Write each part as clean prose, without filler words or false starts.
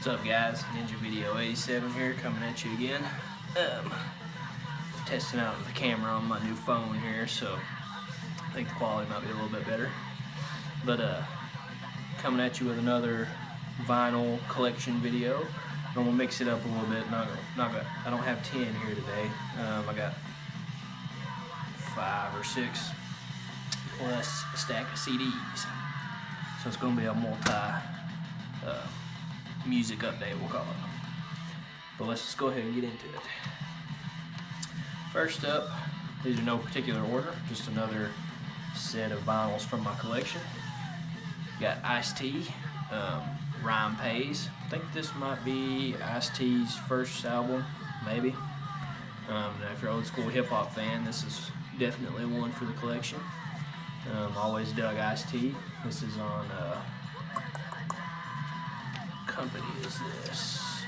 What's up, guys? Ninja Video 87 here, coming at you again. Testing out the camera on my new phone here, so I think the quality might be a little bit better. But coming at you with another vinyl collection video. I'm gonna mix it up a little bit. I don't have 10 here today. I got 5 or 6 plus a stack of CDs. So it's gonna be a music update, we'll call it. But let's just go ahead and get into it. First up, these are no particular order, just another set of vinyls from my collection. Got Ice-T, Rhyme Pays. I think this might be Ice-T's first album, maybe. Now if you're an old school hip hop fan, this is definitely one for the collection. Always dug Ice-T. This is on, company is this?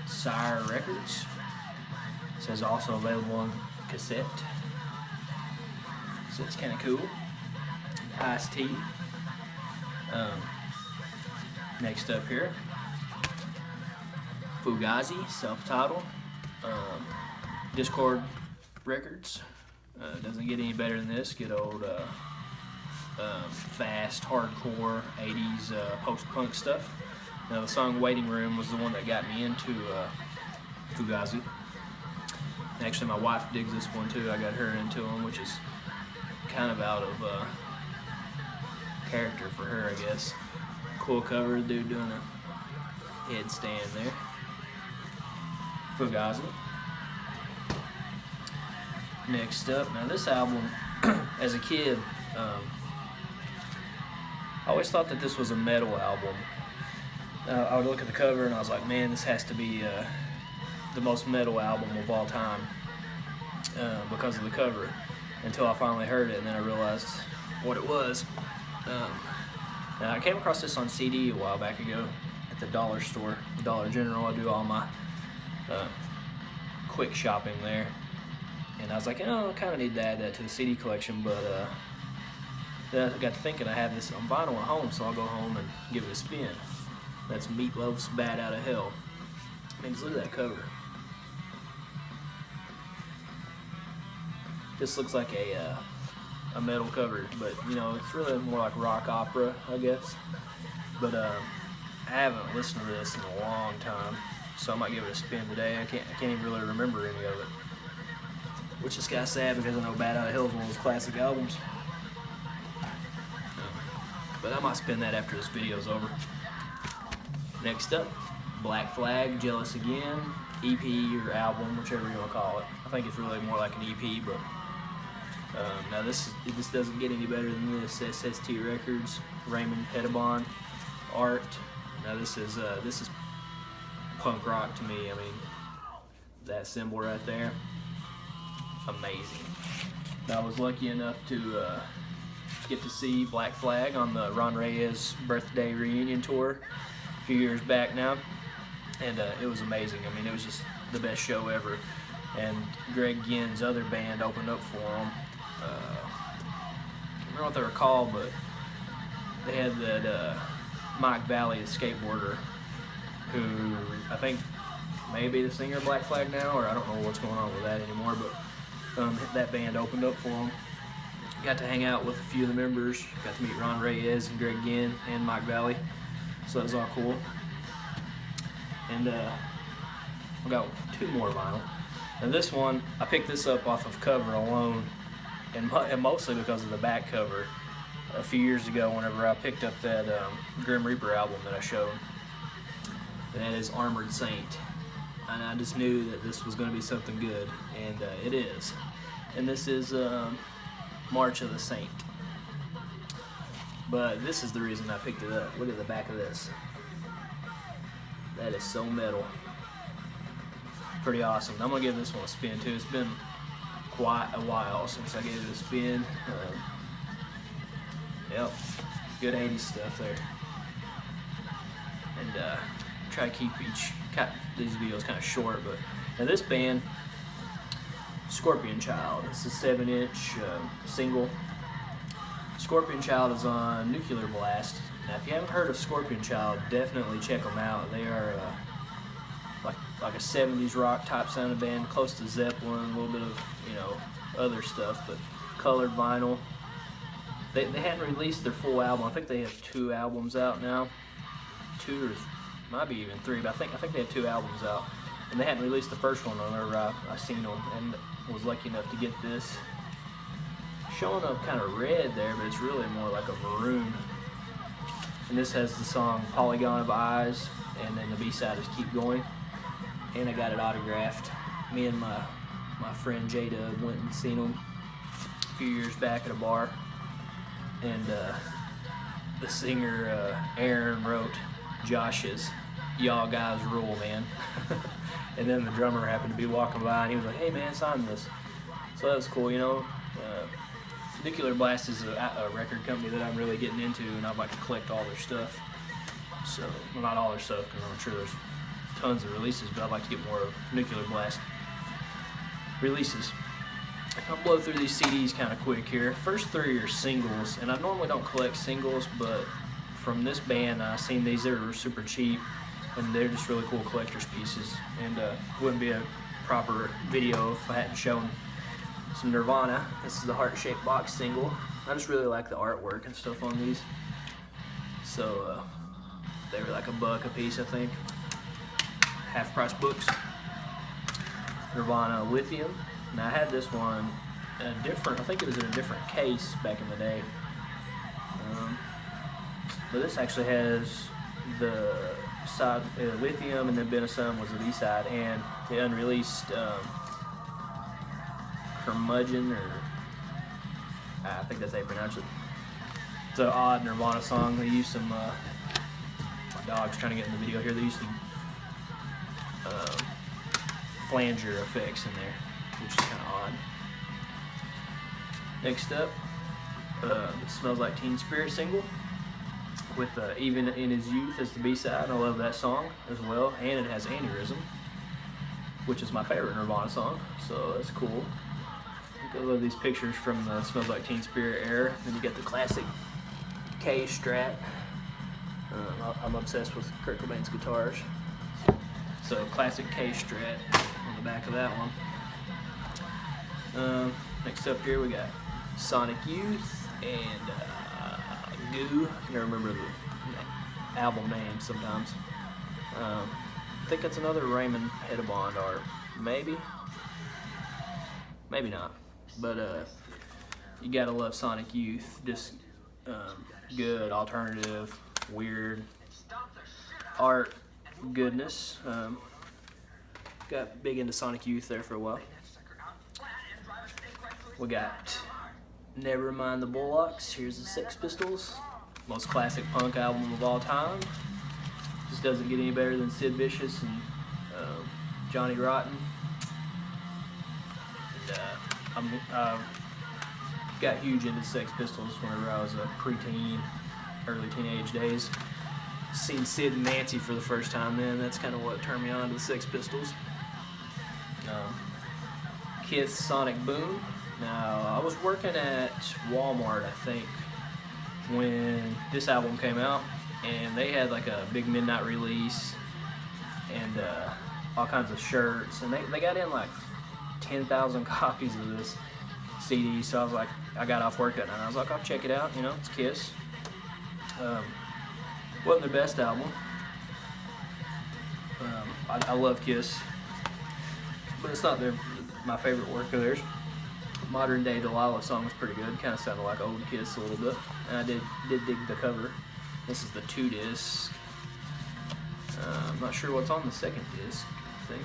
Sire Records. It says also available on cassette. So it's kind of cool. Ice-T. Next up here, Fugazi, self-titled. Dischord Records. Doesn't get any better than this. Good old fast, hardcore 80s post-punk stuff. Now the song Waiting Room was the one that got me into Fugazi. Actually, my wife digs this one too. I got her into them, which is kind of out of character for her, I guess. Cool cover, dude doing a headstand there. Fugazi. Next up, now this album, as a kid, I always thought that this was a metal album. I would look at the cover and I was like, man, this has to be the most metal album of all time because of the cover, until I finally heard it and then I realized what it was. Now I came across this on CD a while back ago at the dollar store, Dollar General. I do all my quick shopping there, and I was like, I kind of need to add that to the CD collection, but then I got to thinking I have this on vinyl at home, so I'll go home and give it a spin. That's Meatloaf's Bad Out of Hell. Man, just look at that cover. This looks like a metal cover, but you know, it's really more like rock opera, I guess. But I haven't listened to this in a long time, so I might give it a spin today. I can't even really remember any of it, which is kind of sad because I know Bad Out of Hell is one of those classic albums. But I might spin that after this video's over. Next up, Black Flag, Jealous Again, EP or album, whichever you want to call it. I think it's really more like an EP, but now this doesn't get any better than this. SST Records, Raymond Pettibon, Art. Now this is punk rock to me. I mean, that symbol right there, amazing. Now, I was lucky enough to get to see Black Flag on the Ron Reyes birthday reunion tour a few years back now, and it was amazing. I mean, it was just the best show ever. And Greg Ginn's other band opened up for him. I don't remember what they were called, but they had that Mike Valley, the skateboarder, who I think may be the singer of Black Flag now, or I don't know what's going on with that anymore, but that band opened up for him. Got to hang out with a few of the members, got to meet Ron Reyes and Greg Ginn and Mike Valley, so that was all cool. And I got 2 more vinyl. And this one, I picked this up off of cover alone, and mostly because of the back cover. A few years ago, whenever I picked up that Grim Reaper album that I showed, that is Armored Saint, and I just knew that this was going to be something good, and it is. And this is March of the Saint. But this is the reason I picked it up. Look at the back of this. That is so metal. Pretty awesome. I'm going to give this one a spin too. It's been quite a while since I gave it a spin. Yep, good 80s stuff there. And try to keep these videos kind of short. But now this band, Scorpion Child. It's a 7-inch single. Scorpion Child is on Nuclear Blast, Now, if you haven't heard of Scorpion Child, definitely check them out. They are like a 70s rock type sounding band, close to Zeppelin, a little bit of, you know, other stuff, but colored vinyl. They hadn't released their full album. I think they have 2 albums out now, 2 or might be even 3, but I think they have 2 albums out, and they hadn't released the first one whenever I seen them, and was lucky enough to get this. Showing up kind of red there, but it's really more like a maroon. And this has the song Polygon of Eyes, and then the B-side is Keep Going. And I got it autographed. Me and my friend J-Dub went and seen them a few years back at a bar. And the singer Aaron wrote Josh's "Y'all guys rule, man." And then the drummer happened to be walking by, and he was like, "Hey man, sign this." So that was cool, you know. Nuclear Blast is a record company that I'm really getting into, and I'd like to collect all their stuff. So, well, not all their stuff, because I'm sure there's tons of releases, but I'd like to get more of Nuclear Blast releases. I'll blow through these CDs kind of quick here. First 3 are singles, and I normally don't collect singles, but from this band, I seen these. They were super cheap, and they're just really cool collector's pieces. And wouldn't be a proper video if I hadn't shown some Nirvana. This is the heart-shaped box single. I just really like the artwork and stuff on these. So they were like $1 a piece, I think. Half-price books. Nirvana Lithium. Now I had this one different. I think it was in a different case back in the day. But this actually has the side Lithium, and then Been a Sun was the B-side, and the unreleased Curmudgeon, or I think that's how you pronounce it. It's an odd Nirvana song. They used some, my dog's trying to get in the video here, they used some flanger effects in there, which is kind of odd. Next up, It Smells Like Teen Spirit single, with Even in His Youth as the B-side. I love that song as well, and it has Aneurysm, which is my favorite Nirvana song, so that's cool. I love these pictures from the Smells Like Teen Spirit era. Then you got the classic K Strat. I'm obsessed with Kurt Cobain's guitars. So classic K Strat on the back of that one. Next up here we got Sonic Youth and Goo. I can remember the album name sometimes. I think that's another Raymond Hedabond art. Maybe not. But you gotta love Sonic Youth. Just good, alternative, weird art goodness. Got big into Sonic Youth there for a while. We got Nevermind the Bullocks. Here's the Sex Pistols. Most classic punk album of all time. Just doesn't get any better than Sid Vicious and Johnny Rotten. And I got huge into Sex Pistols whenever I was a preteen, early teenage days. Seen Sid and Nancy for the first time then. That's kind of what turned me on to the Sex Pistols. Kiss Sonic Boom. Now, I was working at Walmart, I think, when this album came out, and they had like a big midnight release and all kinds of shirts, and they got in like 10,000 copies of this CD, so I was like, I got off work that night, and I was like, I'll check it out, you know, it's Kiss. Wasn't their best album. I love Kiss, but it's not my favorite work of theirs. Modern Day Delilah song was pretty good. Kind of sounded like old Kiss a little bit. And I did dig the cover. This is the 2-disc. I'm not sure what's on the second disc, I think.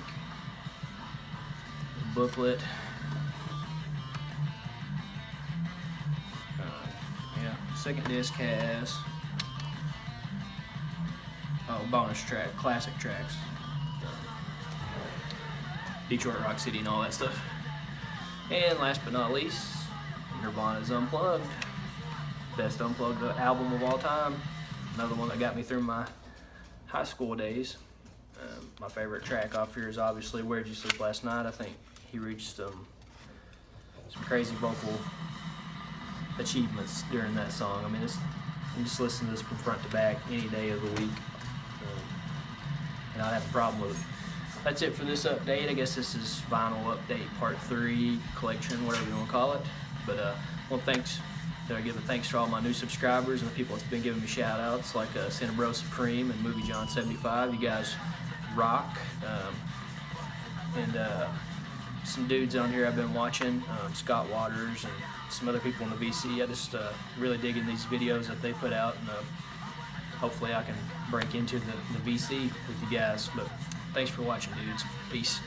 Booklet. Yeah, second disc has bonus track, classic tracks. Detroit Rock City and all that stuff. And last but not least, Nirvana's Unplugged. Best Unplugged album of all time. Another one that got me through my high school days. My favorite track off here is obviously Where'd You Sleep Last Night. I think he reached some crazy vocal achievements during that song. I mean, and just listen to this from front to back any day of the week, and I don't have a problem with it. That's it for this update. I guess this is vinyl update part 3, collection, whatever you want to call it. But well, thanks. I give a thanks to all my new subscribers and the people that's been giving me shout outs, like Santa Bro Supreme and Movie John 75. You guys rock. And some dudes on here I've been watching, Scott Waters and some other people in the VC. I just really digging these videos that they put out, and hopefully I can break into the VC with you guys. But thanks for watching, dudes. Peace.